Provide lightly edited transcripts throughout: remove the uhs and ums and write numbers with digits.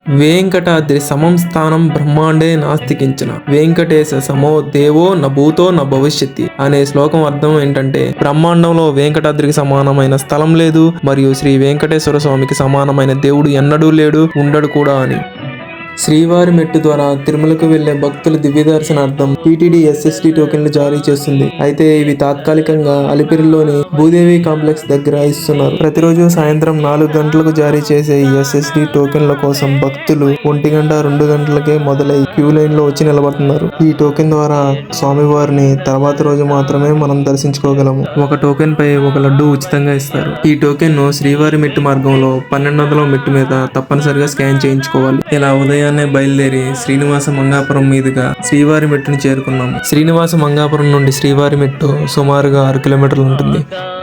వెంకటాద్రి సమం స్థానం బ్రహ్మాండే నాస్తికించిన వెంకటేశ సమో దేవో న భూతో న భవిష్యత్తి అనే శ్లోకం అర్థం ఏంటంటే బ్రహ్మాండంలో వెంకటాద్రికి సమానమైన స్థలం లేదు, మరియు శ్రీ వెంకటేశ్వర స్వామికి సమానమైన దేవుడు ఎన్నడూ లేడు, ఉండడు కూడా అని. శ్రీవారి మెట్టు ద్వారా తిరుమలకు వెళ్లే భక్తుల దివ్య దర్శనార్థం టీటీడీ SSD టోకెన్లు జారీ చేస్తుంది. అయితే ఇవి తాత్కాలికంగా అలిపిరిలోని భూదేవి కాంప్లెక్స్ దగ్గర ఇస్తున్నారు. ప్రతిరోజు సాయంత్రం 4 గంటలకు జారీ చేసే ఈ SSD టోకెన్ల కోసం భక్తులు 1 గంట 2 గంటలకే మొదలై క్యూ లైన్ లో వచ్చి నిలబడుతున్నారు. ఈ టోకెన్ ద్వారా స్వామివారిని తర్వాత రోజు మాత్రమే మనం దర్శించుకోగలము. ఒక టోకెన్ పై ఒక లడ్డు ఉచితంగా ఇస్తారు. ఈ టోకెన్ ను శ్రీవారి మెట్టు మార్గంలో 1200వ మెట్టు మీద తప్పనిసరిగా స్కాన్ చేయించుకోవాలి. ఇలా ఉదయాన్నే బయలుదేరి శ్రీనివాస మంగాపురం మీదుగా శ్రీవారి మెట్టును చేరుకున్నాము. శ్రీనివాస మంగాపురం నుండి శ్రీవారి మెట్టు సుమారుగా 6 కిలోమీటర్లు ఉంటుంది.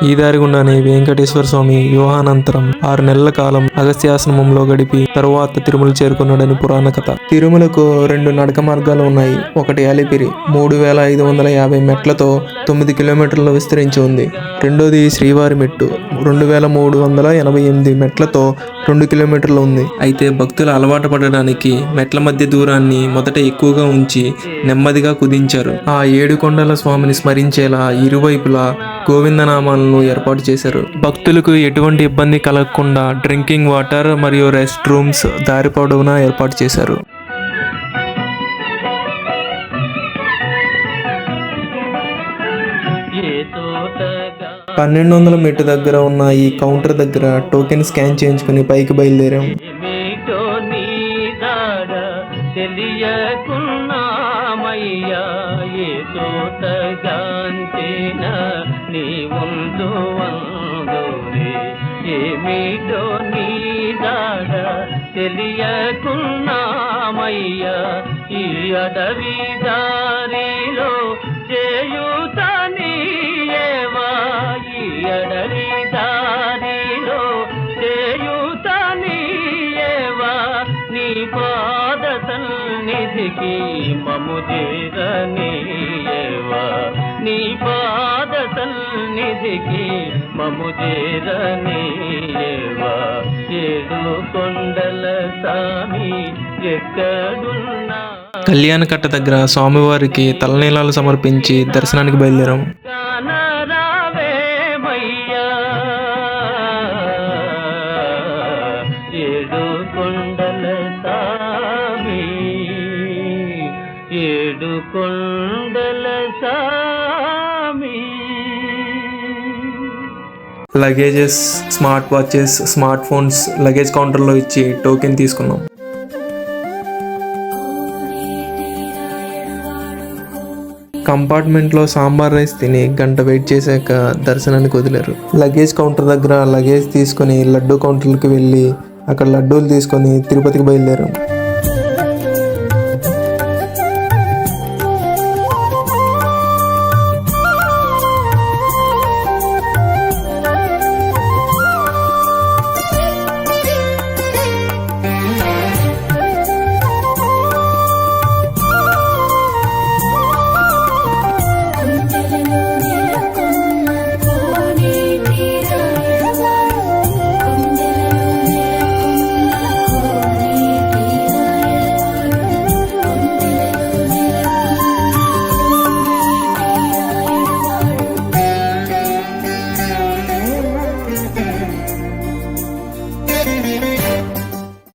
ఈ దారి గుండానే వెంకటేశ్వర స్వామి వివాహానంతరం 6 నెలల కాలం అగస్త్యాశ్రమంలో గడిపి తరువాత తిరుమల చేరుకున్నాడని పురాణ కథ. తిరుమలకు 2 నడక మార్గాలు ఉన్నాయి. ఒకటి అలిపిరి 3550 మెట్లతో 9 కిలోమీటర్లు విస్తరించి ఉంది. రెండోది శ్రీవారి మెట్టు 2388 మెట్లతో 2 కిలోమీటర్లు ఉంది. అయితే భక్తులు అలవాటు పడడానికి మెట్ల మధ్య దూరాన్ని మొదట ఎక్కువగా ఉంచి నెమ్మదిగా కుదించారు. ఆ 7 కొండల స్వామిని స్మరించేలా ఇరువైపులా గోవిందనామాలను ఏర్పాటు చేశారు. భక్తులకు ఎటువంటి ఇబ్బంది కలగకుండా డ్రింకింగ్ వాటర్ మరియు రెస్ట్ రూమ్స్ దారి పొడవునా ఏర్పాటు చేశారు. 1200 మెట్టు దగ్గర ఉన్న ఈ కౌంటర్ దగ్గర టోకెన్ స్కాన్ చేయించుకుని పైకి బయలుదేరాం. తెలియకున్నామయ్యా ఈ అడవి దారిలో చేయుతనీయేవా, ఈ అడవి దారిలో చేయుతనీయేవా, నీ పాద సన్నిధికి మము చేరనీయేవా, నీ పాద సన్నిధికి మము చేరనీయేవా, 7 కొండల స్వామి ఎక్కడున్నా. కళ్యాణకట్ట దగ్గర స్వామివారికి తలనీలాలు సమర్పించి దర్శనానికి బయలుదేరాం. కానరావేమయ్యా 7 కొండల స్వామి, 7 కొండల స్వామి. Luggages, smart watches, smart phones luggage కౌంటర్లో ఇచ్చి టోకెన్ తీసుకున్నాం. కంపార్ట్మెంట్లో సాంబార్ రైస్ తిని గంట వెయిట్ చేశాక దర్శనానికి వదిలేరు. లగేజ్ కౌంటర్ దగ్గర లగేజ్ తీసుకొని లడ్డూ కౌంటర్కి వెళ్ళి అక్కడ లడ్డూలు తీసుకొని తిరుపతికి బయలుదేరాం.